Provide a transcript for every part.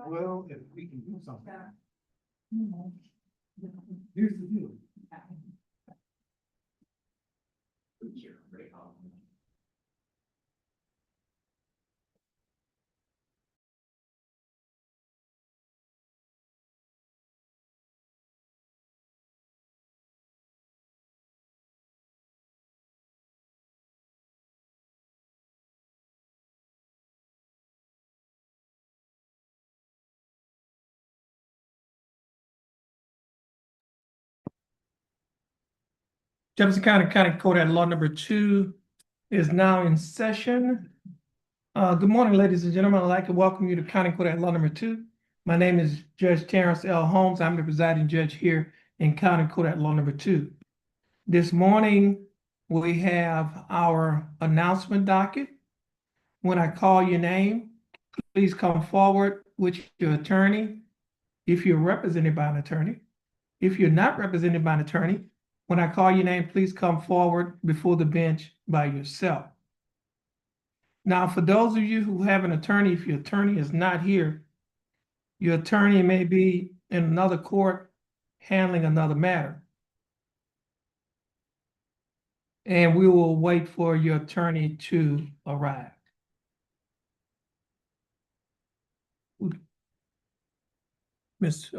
Well, if we can do something. Here's the deal. Jefferson County Court at Law number 2 is now in session. Good morning, ladies and gentlemen. I'd like to welcome you to County Court at Law number 2. My name is Judge Terrence L. Holmes. I'm the presiding judge here in County Court at Law number 2. This morning, we have our announcement docket. When I call your name, please come forward with your attorney if you're represented by an attorney. If you're not represented by an attorney, when I call your name, please come forward before the bench by yourself. Now, for those of you who have an attorney, if your attorney is not here, your attorney may be in another court handling another matter. And we will wait for your attorney to arrive. Ms.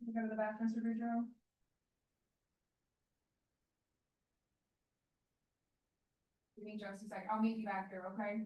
You go to the bathroom, Mr. Boudreaux? Give me just a sec. I'll meet you back there, okay?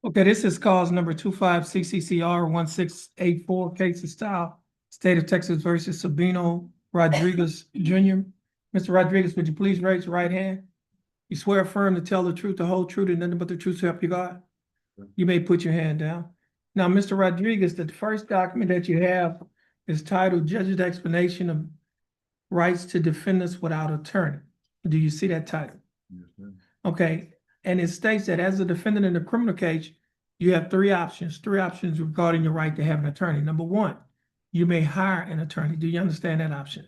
Okay, this is cause number 25 CCCR 1684, case of style, State of Texas versus Sabino Rodriguez Jr. Mr. Rodriguez, would you please raise your right hand? You swear affirm to tell the truth, the whole truth, and nothing but the truth, so help you God? You may put your hand down. Now, Mr. Rodriguez, the first document that you have is titled Judge's Explanation of Rights to Defendants Without Attorney. Do you see that title? Yes, sir. Okay, and it states that as a defendant in a criminal case, you have three options regarding your right to have an attorney. Number one, you may hire an attorney. Do you understand that option?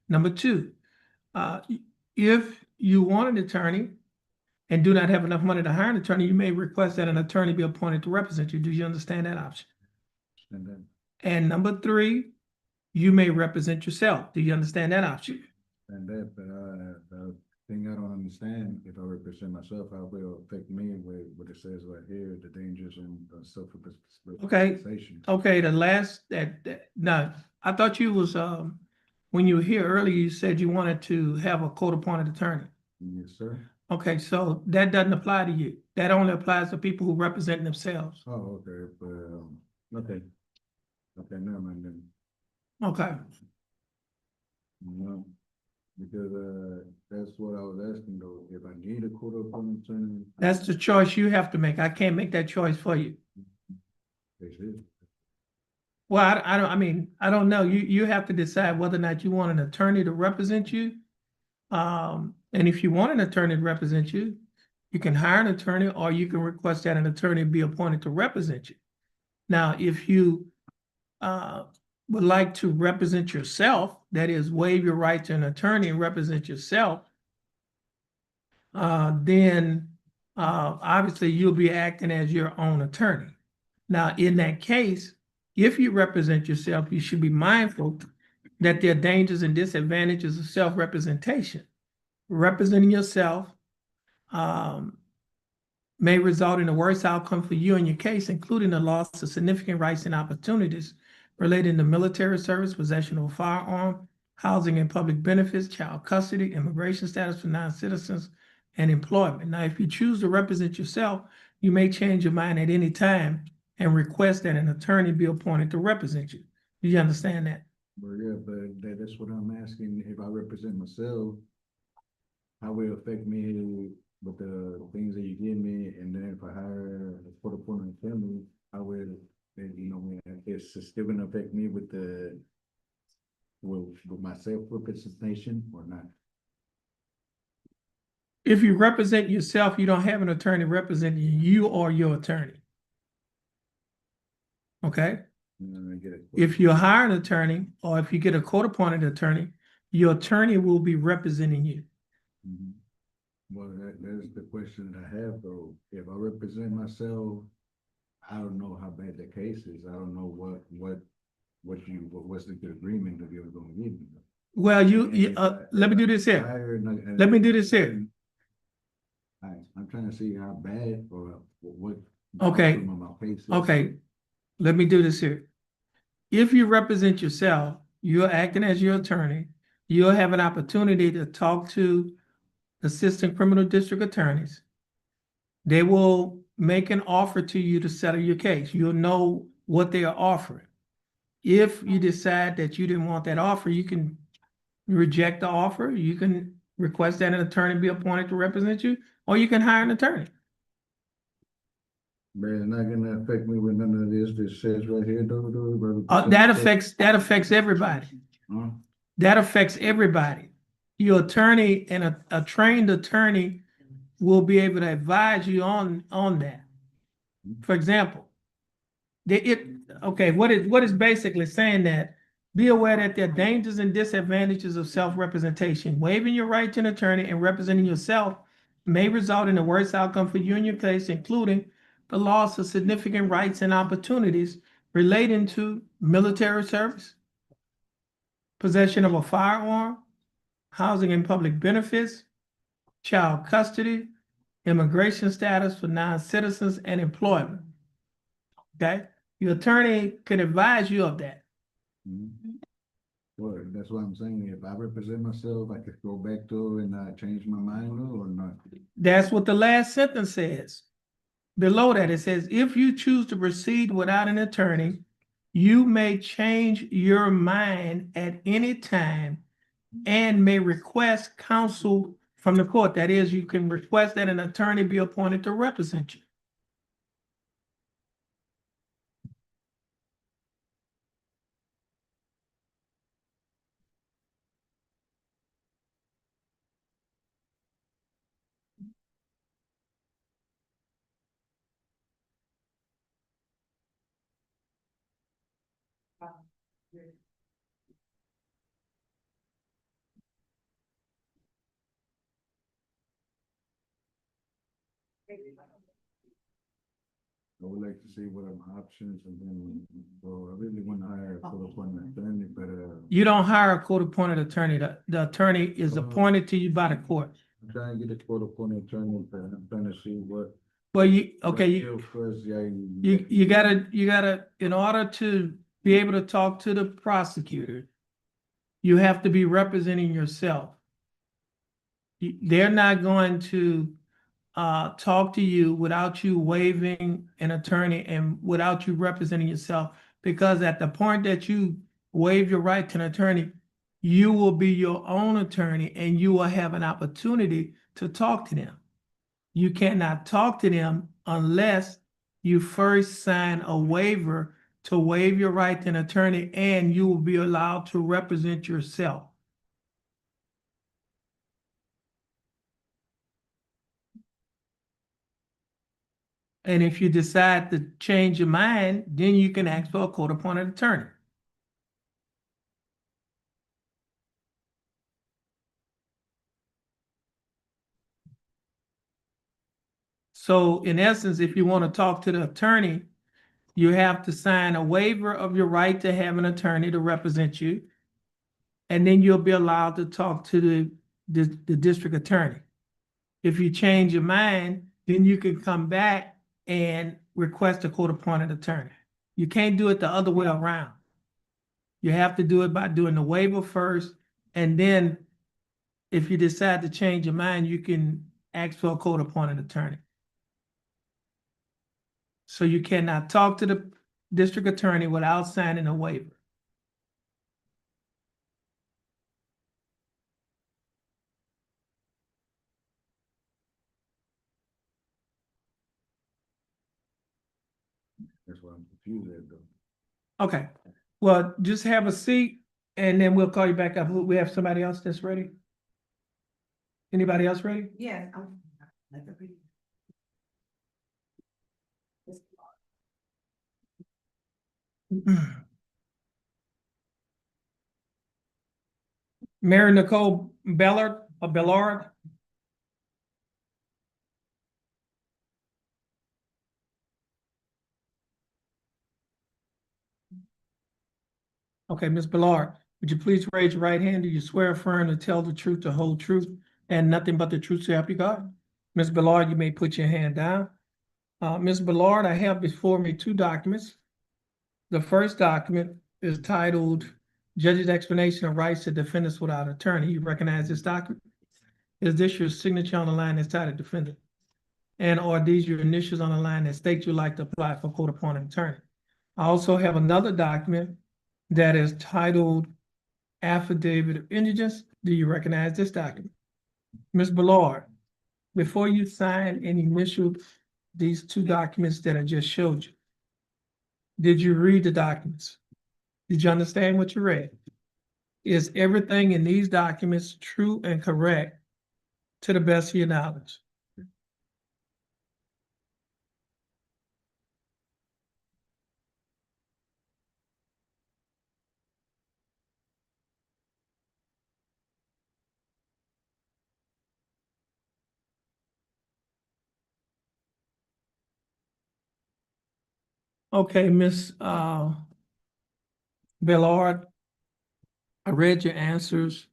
Number two, if you want an attorney and do not have enough money to hire an attorney, you may request that an attorney be appointed to represent you. Do you understand that option? And then, And number three, you may represent yourself. Do you understand that option? and that, but the thing I don't understand, if I represent myself, how will it affect me with what it says right here, the dangers and self-representation. Okay, the last no, I thought you was when you were here earlier, you said you wanted to have a court-appointed attorney. Yes, sir. Okay, so that doesn't apply to you. That only applies to people who represent themselves. Oh, okay, but, okay. Okay, never mind then. Okay, No. Because, that's what I was asking though, if I need a court appointed attorney. That's the choice you have to make. I can't make that choice for you. They should. Well, I don't know. You have to decide whether or not you want an attorney to represent you. And if you want an attorney to represent you, you can hire an attorney or you can request that an attorney be appointed to represent you. Now, if you would like to represent yourself, that is waive your right to an attorney and represent yourself, then obviously you'll be acting as your own attorney. Now, in that case, if you represent yourself, you should be mindful that there are dangers and disadvantages of self-representation. Representing yourself may result in a worse outcome for you and your case, including the loss of significant rights and opportunities relating to military service, possession of a firearm, housing and public benefits, child custody, immigration status for non-citizens, and employment. Now, if you choose to represent yourself, you may change your mind at any time and request that an attorney be appointed to represent you. Do you understand that? Well, yeah, but that's what I'm asking, if I represent myself, how will it affect me with the things that you give me, and then if I hire a court appointed attorney, how will, it's still gonna affect me with with my self-representation or not? If you represent yourself, you don't have an attorney representing you, you or your attorney. Okay? I get it. If you hire an attorney or if you get a court-appointed attorney, your attorney will be representing you. Mhm. Well, that's the question that I have though. If I represent myself, I don't know how bad the case is. I don't know what's the agreement that you're gonna give me. Well, let me do this here. Let me do this here. I'm trying to see how bad or what. Okay. outcome of my case is. Okay, let me do this here. If you represent yourself, you're acting as your attorney, you'll have an opportunity to talk to assistant criminal district attorneys. They will make an offer to you to settle your case. You'll know what they are offering. If you decide that you didn't want that offer, you can reject the offer. You can request that an attorney be appointed to represent you, or you can hire an attorney. But it's not gonna affect me with none of this that says right here, though. That affects everybody. Huh? That affects everybody. Your attorney and a trained attorney will be able to advise you on that. For example, what is basically saying that be aware that there are dangers and disadvantages of self-representation. Waiving your right to an attorney and representing yourself may result in a worse outcome for you and your case, including the loss of significant rights and opportunities relating to military service, possession of a firearm, housing and public benefits, child custody, immigration status for non-citizens, and employment. Okay? Your attorney can advise you of that. Mhm. Well, that's what I'm saying. If I represent myself, I could go back to and change my mind or not. That's what the last sentence says. Below that, it says, if you choose to proceed without an attorney, you may change your mind at any time and may request counsel from the court. That is, you can request that an attorney be appointed to represent you. I would like to see what are my options and then, well, I really want to hire a court appointed attorney, but, You don't hire a court-appointed attorney. The attorney is appointed to you by the court. I'm trying to get a court appointed attorney, but I'm trying to see what. Well, what deal first, yeah, you gotta, in order to be able to talk to the prosecutor, you have to be representing yourself. They're not going to talk to you without you waiving an attorney and without you representing yourself, because at the point that you waive your right to an attorney, you will be your own attorney and you will have an opportunity to talk to them. You cannot talk to them unless you first sign a waiver to waive your right to an attorney, and you will be allowed to represent yourself. And if you decide to change your mind, then you can ask for a court-appointed attorney. So in essence, if you want to talk to the attorney, you have to sign a waiver of your right to have an attorney to represent you. And then you'll be allowed to talk to the district attorney. If you change your mind, then you can come back and request a court-appointed attorney. You can't do it the other way around. You have to do it by doing the waiver first, and then if you decide to change your mind, you can ask for a court-appointed attorney. So you cannot talk to the district attorney without signing a waiver. That's why I'm confused at though. Okay, well, just have a seat and then we'll call you back up. We have somebody else that's ready? Anybody else ready? Yes. Mary Nicole Bellard or Bellard? Okay, Ms. Bellard, would you please raise your right hand? Do you swear or affirm to tell the truth, the whole truth, and nothing but the truth to help you God? Ms. Bellard, you may put your hand down. Ms. Bellard, I have before me two documents. The first document is titled Judge's Explanation of Rights to Defendants Without Attorney. You recognize this document? Is this your signature on the line that's titled defendant? And are these your initials on the line that state you'd like to apply for court-appointed attorney? I also have another document that is titled Affidavit of Indigence. Do you recognize this document? Ms. Ballard, before you sign and initial these two documents that I just showed you, did you read the documents? Did you understand what you read? Is everything in these documents true and correct to the best of your knowledge? Okay, Ms. Bellard, I read your answers.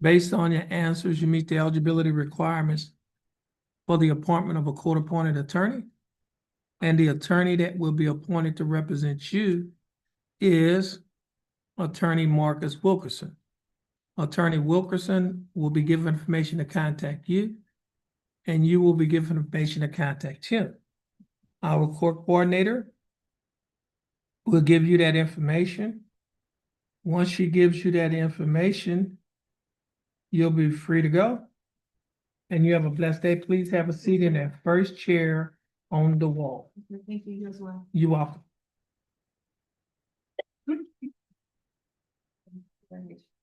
Based on your answers, you meet the eligibility requirements for the appointment of a court-appointed attorney. And the attorney that will be appointed to represent you is Attorney Marcus Wilkerson. Attorney Wilkerson will be given information to contact you, and you will be given information to contact him. Our court coordinator will give you that information. Once she gives you that information, you'll be free to go. And you have a blessed day. Please have a seat in that first chair on the wall. Thank you, you as well. You're welcome.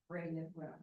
Ready as well.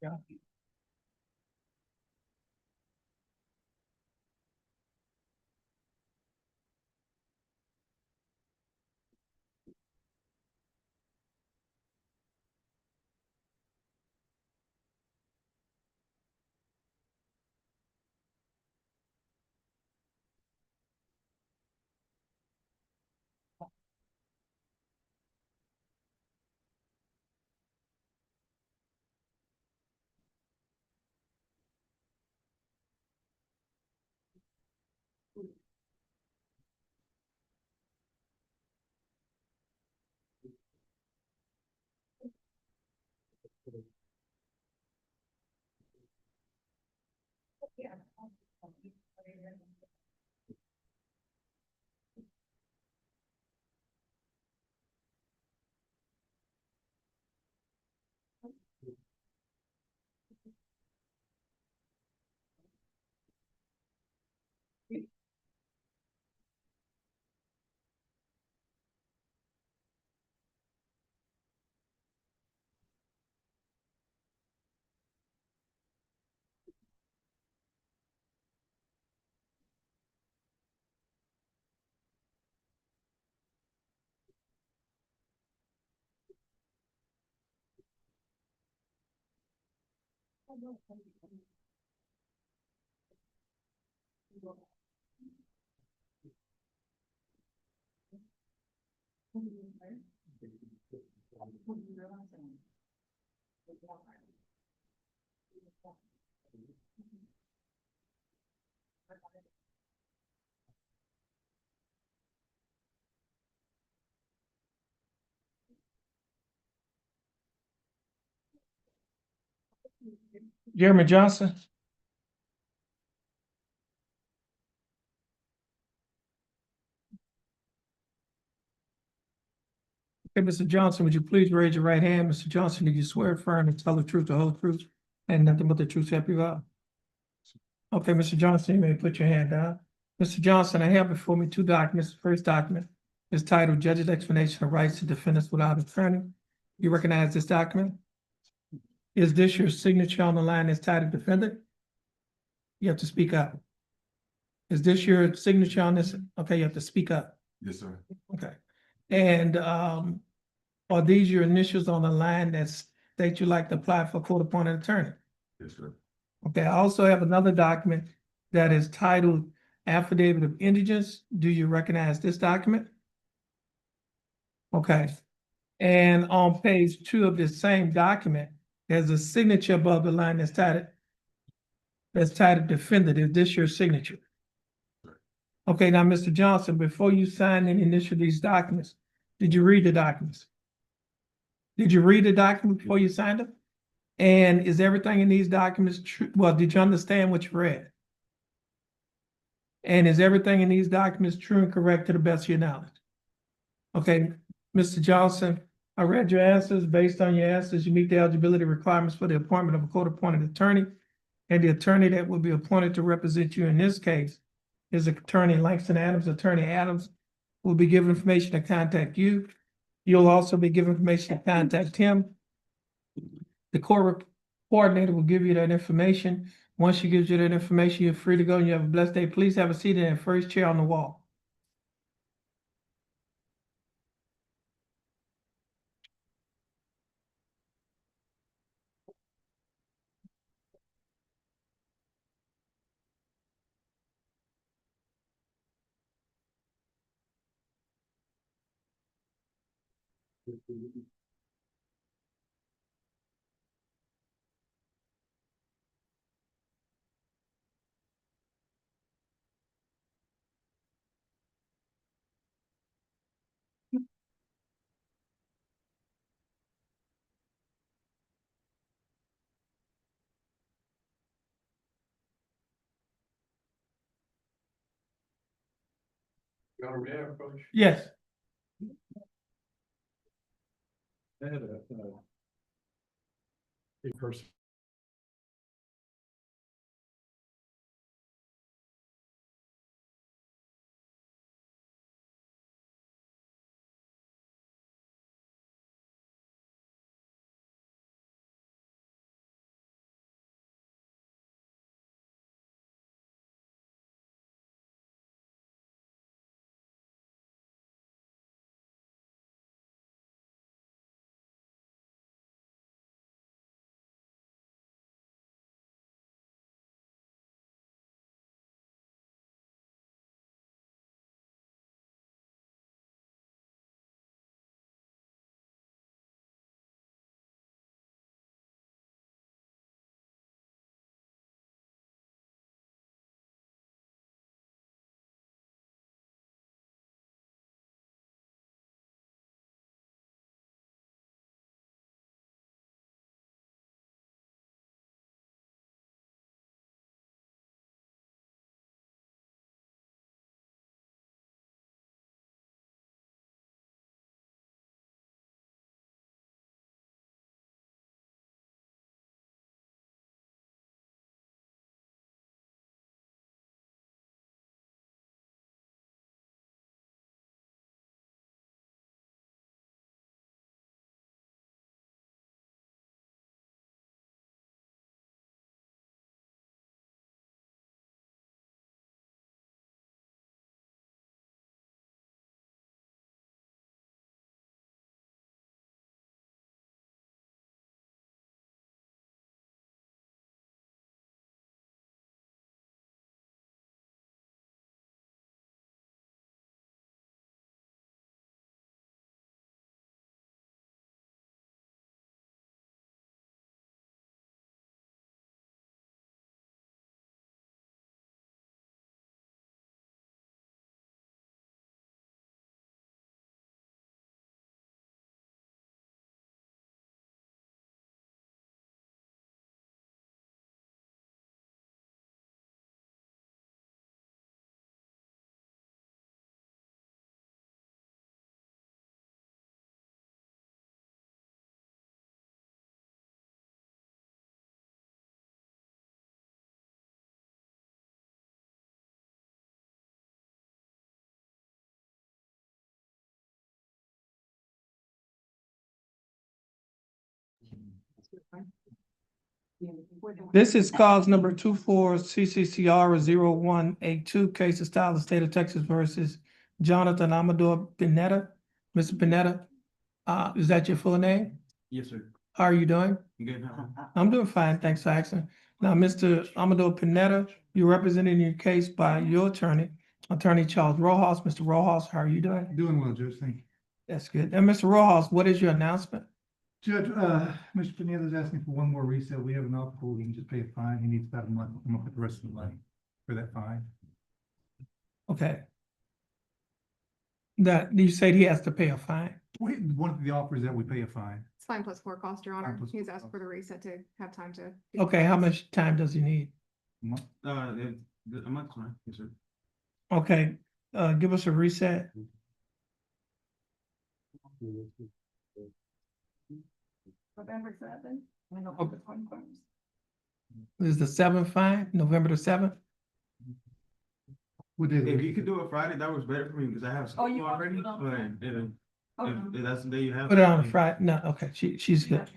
Yeah. Jeremy Johnson. Okay, Mr. Johnson, would you please raise your right hand? Mr. Johnson, do you swear firm and tell the truth, the whole truth, and nothing but the truth to help you out? Okay, Mr. Johnson, you may put your hand down. Mr. Johnson, I have before me two documents. The first document is titled Judge's Explanation of Rights to Defendants Without Attorney. You recognize this document? Is this your signature on the line that's titled Defendant? You have to speak up. Is this your signature on this? Okay, you have to speak up. Yes, sir. Okay. And are these your initials on the line that you like to apply for court-appointed attorney? Yes, sir. Okay, I also have another document that is titled Affidavit of Indigence. Do you recognize this document? Okay. And on page 2 of this same document, there's a signature above the line that's titled Defendant. Is this your signature? Okay, now, Mr. Johnson, before you sign and initial these documents, did you read the documents? Did you read the document before you signed them? And is everything in these documents true? Well, did you understand what you read? And is everything in these documents true and correct to the best of your knowledge? Okay, Mr. Johnson, I read your answers. Based on your answers, you meet the eligibility requirements for the appointment of a court-appointed attorney. And the attorney that will be appointed to represent you in this case is Attorney Langston Adams. Attorney Adams will be given information to contact you. You'll also be given information to contact him. The court coordinator will give you that information. Once she gives you that information, you're free to go and you have a blessed day. Please have a seat in the first chair on the wall. You already have, Coach? Yes. I had a person This is cause number 24 CCCR 0182, case of style of state of Texas versus Jonathan Amador Pineda. Mr. Pineda, is that your full name? Yes, sir. How are you doing? Good. I'm doing fine, thanks for asking. Now, Mr. Amador Pineda, you're representing your case by your attorney, Attorney Charles Rojas. Mr. Rojas, how are you doing? Doing well, Judge, thank you. That's good. And Mr. Rojas, what is your announcement? Judge, Mr. Pineda is asking for one more reset. We have an offer, he can just pay a fine. He needs about a month to come up with the rest of the money for that fine. Okay. That, you said he has to pay a fine? One of the offers that we pay a fine. It's fine plus court cost, Your Honor. Fine plus He's court asked for the reset to have time to. Okay, how much time does he need? A month. A month's fine. Yes, sir. Okay, give us a reset. November 7th. This is the 7th fine, November the 7th? What day is it? If you could do it Friday, that was better for me because I have Oh, you school want already, it on but Friday? if that's the day you have. Put it on a Friday, no, okay, she's good.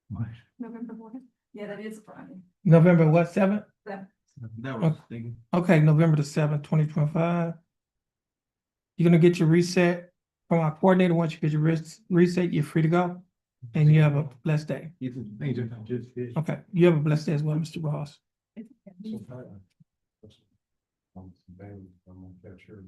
What? November 4th. Yeah, that is Friday. November what, 7th? That was thinking. Okay, November the 7th, 2025. You're gonna get your reset from our coordinator. Once you get your reset, you're free to go. And you have a blessed day. Thank you, Judge. Okay, you have a blessed day as well, Mr. Ross. So, I'm gonna catch her.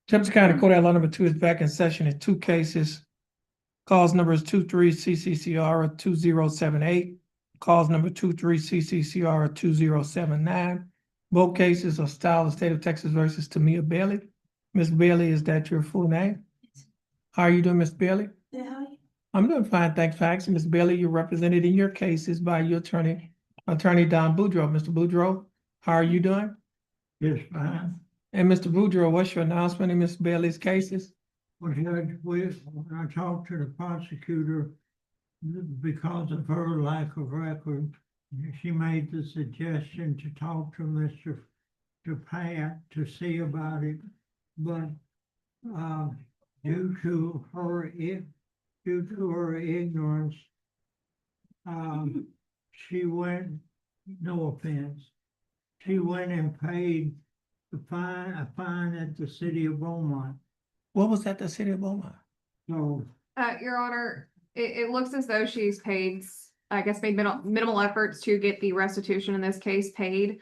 Jefferson County Court at Law number 2 is back in session in 2 cases. Cause numbers 23 CCCR 2078, cause number 23 CCCR 2079. Both cases are styled the state of Texas versus Tamia Bailey. Ms. Bailey, is that your full name? How are you doing, Ms. Bailey? Yeah, how are you? I'm doing fine, thanks for asking. Ms. Bailey, you're represented in your cases by your attorney, Don Boudreaux. Mr. Boudreaux, how are you doing? Yes, fine. And Mr. Boudreaux, what's your announcement in Ms. Bailey's cases? Well, Judge, when I talked to the prosecutor, because of her lack of record, she made the suggestion to talk to Mr. to Pat to see about it. But, due to her ignorance, she went, no offense, she went and paid a fine at the city of Beaumont. What was that, the city of Beaumont? So, Your Honor, it looks as though she's paid, I guess, made minimal efforts to get the restitution in this case paid.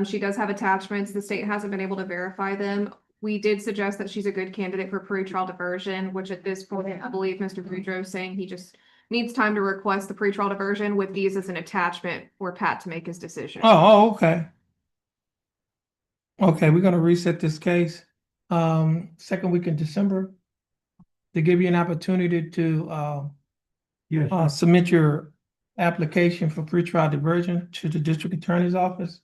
She does have attachments. The state hasn't been able to verify them. We did suggest that she's a good candidate for pretrial diversion, which at this point, I believe Mr. Boudreaux is saying he just needs time to request the pretrial diversion with these as an attachment for Pat to make his decision. Oh, okay. Okay, we're gonna reset this case, second week in December to give you an opportunity to, yes, sir. submit your application for pretrial diversion to the district attorney's office.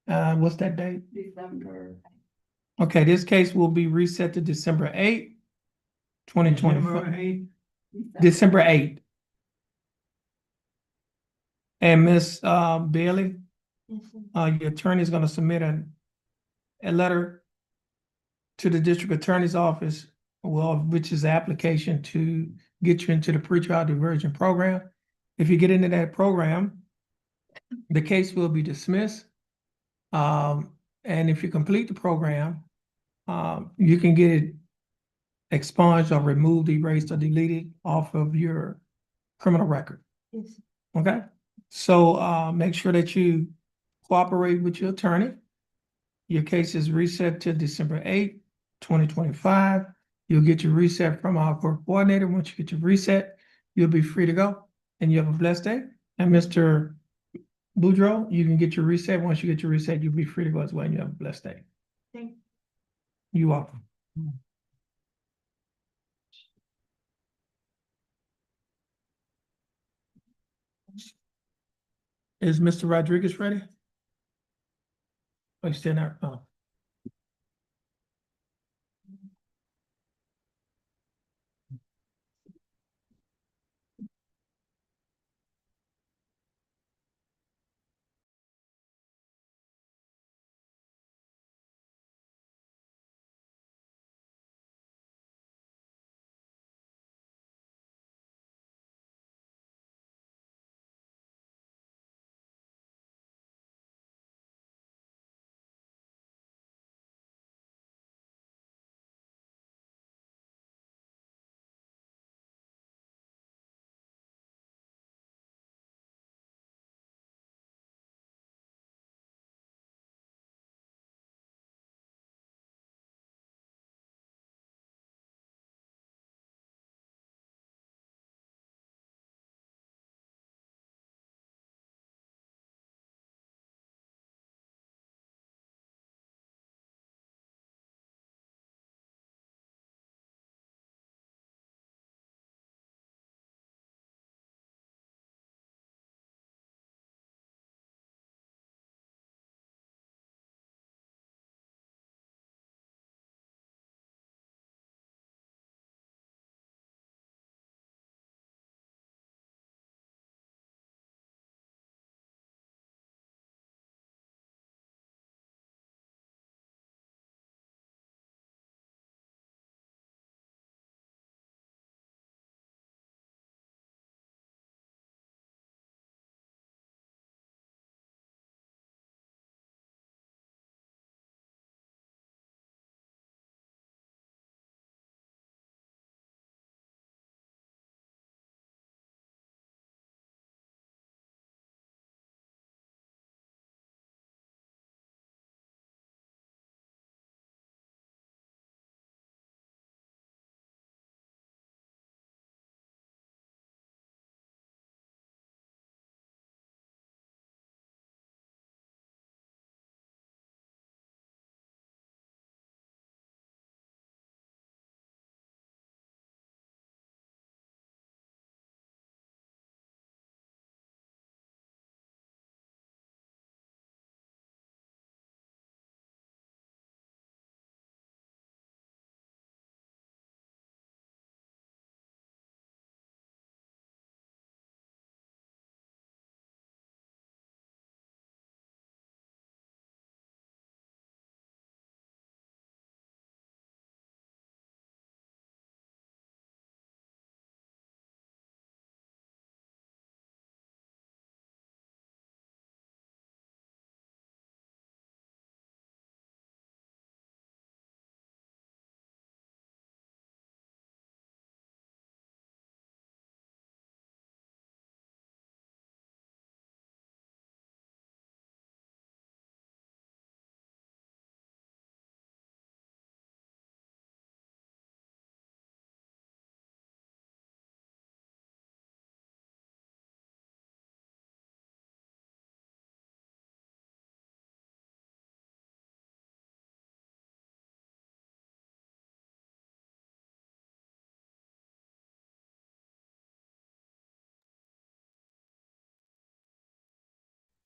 What's that date? December. Okay, this case will be reset to December 8th, 2025. December 8th. December 8th. And Ms. Bailey, your attorney is gonna submit a letter to the district attorney's office, which is the application to get you into the pretrial diversion program. If you get into that program, the case will be dismissed. And if you complete the program, you can get it expunged or removed, erased, or deleted off of your criminal record. Yes. Okay? So make sure that you cooperate with your attorney. Your case is reset to December 8th, 2025. You'll get your reset from our court coordinator. Once you get your reset, you'll be free to go. And you have a blessed day. And Mr. Boudreaux, you can get your reset. Once you get your reset, you'll be free to go as well. And you have a blessed day. Thank you. You're welcome. Is Mr. Rodriguez ready? Oh, he's still not. Oh.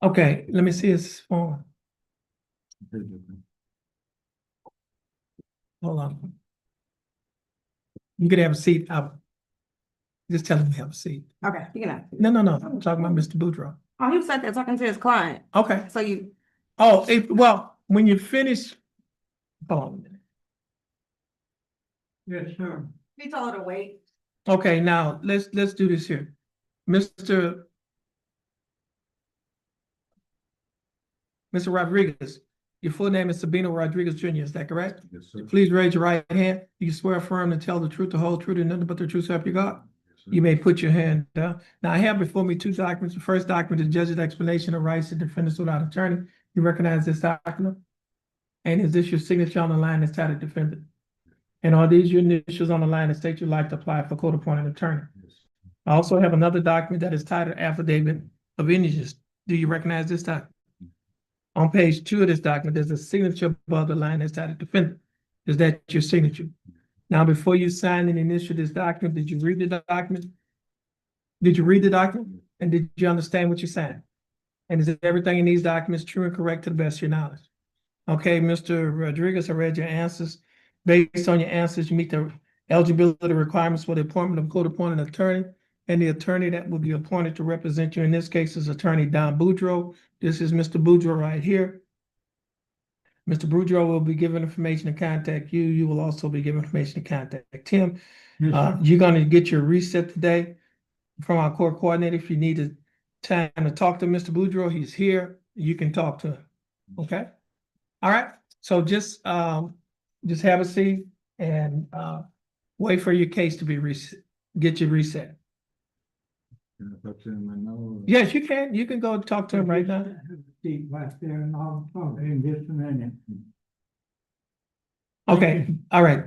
Okay, let me see his phone. Hold on. You could have a seat. Just tell him to have a seat. Okay, you can have. No, I'm talking about Mr. Boudreaux. Oh, he was sat there talking to his client, Okay. so you, Oh, well, when you finish, hold on a minute. Yes, sir. he told her to wait. Okay, now let's do this here. Mr. Rodriguez, your full name is Sabino Rodriguez Jr., is that correct? Yes, sir. Please raise your right hand. You swear affirm to tell the truth, the whole truth, and nothing but the truth, so help you God? Yes, sir. You may put your hand down. Now, I have before me two documents. The first document is judge's explanation of rights to defendants without attorney. You recognize this document? And is this your signature on the line that's titled defendant? And are these your initials on the line that state you'd like to apply for court-appointed attorney? Yes. I also have another document that is titled affidavit of indigence. Do you recognize this document? On page 2 of this document, there's a signature above the line that's titled defendant. Is that your signature? Now, before you sign and initial this document, did you read the document? Did you read the document? And did you understand what you signed? And is everything in these documents true and correct to the best of your knowledge? Okay, Mr. Rodriguez, I read your answers. Based on your answers, you meet the eligibility requirements for the appointment of court-appointed attorney. And the attorney that will be appointed to represent you in this case is Attorney Don Boudreaux. This is Mr. Boudreaux right here. Mr. Boudreaux will be given information to contact you. You will also be given information to contact him. Yes, sir. You're going to get your reset today from our court coordinator. If you need a time to talk to Mr. Boudreaux, he's here. You can talk to him. Okay? All right. So just have a seat and wait for your case to be get your reset. Can I talk to him right now? Or- Yes, you can. You can go talk to him right now. Have a seat right there and I'll talk to him just a minute. Okay. All right.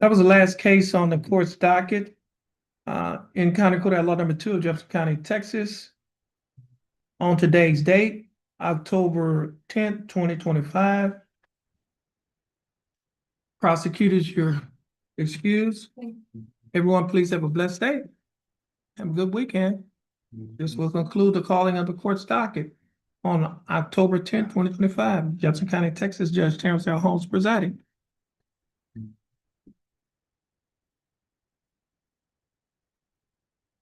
That was the last case on the court's docket. In County Court at Law number 2 of Jefferson County, Texas. On today's date, October 10th, 2025. Prosecutors, you're excused. Everyone, please have a blessed day. Have a good weekend. This will conclude the calling of the court's docket on October 10th, 2025. Jefferson County, Texas, Judge Terrence L. Holmes presiding.